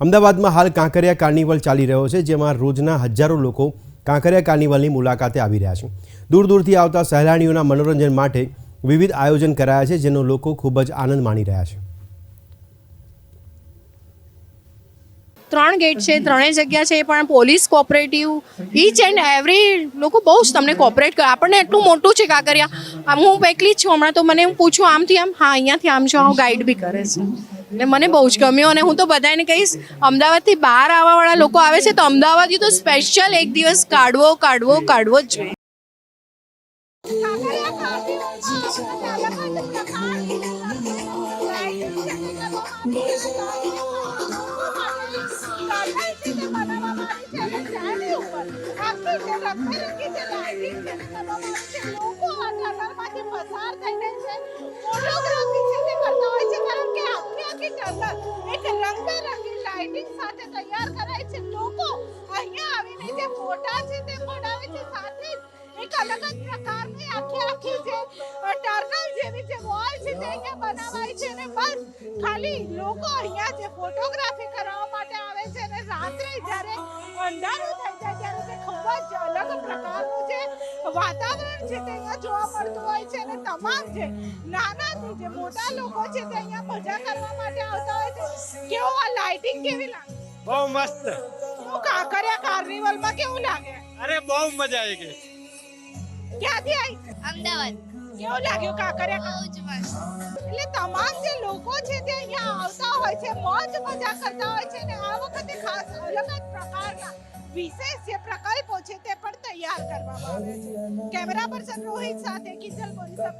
અમદાવાદમાં હાલ કાંકરિયા કાર્નિવલ ચાલી રહ્યો છે, જેમાં રોજના હજારો લોકો કાંકરિયા કાર્નિવલની મુલાકાતે આવી રહ્યા છે। દૂર દૂરથી આવતા સહેલાણીઓના મનોરંજન માટે વિવિધ આયોજન કરાયા છે, જેનો લોકો ખૂબ જ આનંદ માણી રહ્યા છે। 3 ગેટ છે, 3 જગ્યા છે, પણ police cooperative each and every લોકો બહુ જ તમને કોઓપરેટ કરે। આપણને એટલું મોટું છે કાંકરિયા, હું એકલી જ છું હમણાં, તો મને પૂછું આમથી આમ, હા અહીંયાથી આમ જાઓ, ગાઈડ બી કરે છે। એટલે મને બહુ જ ગમ્યું અને હું તો બધાને કહીશ, અમદાવાદથી બહાર આવવાવાળા લોકો આવે છે તો અમદાવાદથી તો સ્પેશિયલ એક દિવસ કાઢવો જ જોઈએ। ખાલી લોકો અહીંયા જે ફોટોગ્રાફી કરવા માટે આવે છે અને રાત્રે જ્યારે અંધારું થઈ જાય ત્યારે તે ખૂબ જ અલગ પ્રકારનું જે વાતાવરણ છે તે અહીંયા જોવા મળતું હોય છે અને તમામ જે નાનાથી જે મોટા લોકો છે તે અહીંયા મજા કરવા માટે આવતા હોય છે। કેવું આ લાઇટિંગ કેવી લાગે? બહુ મસ્ત। શું કાંકરિયા કાર્નિવલમાં કેવું લાગે? અરે બહુ મજા આવી ગઈ। ક્યાંથી આવી? અમદાવાદ કેવું લાગ્યું કાંકરિયા? બહુ જ મસ્ત। એટલે તમામ જે લોકો છે તે અહીંયા આવતા હોય છે, મોજ મજા કરતા હોય છે અને આ વખતે ખાસ અલગ જ પ્રકારના વિશેષ જે પ્રકલ્પો છે તે પણ તૈયાર કરવામાં આવે છે। કેમેરા પર્સન રોહિત સાથે કિંજલ બોરીસા।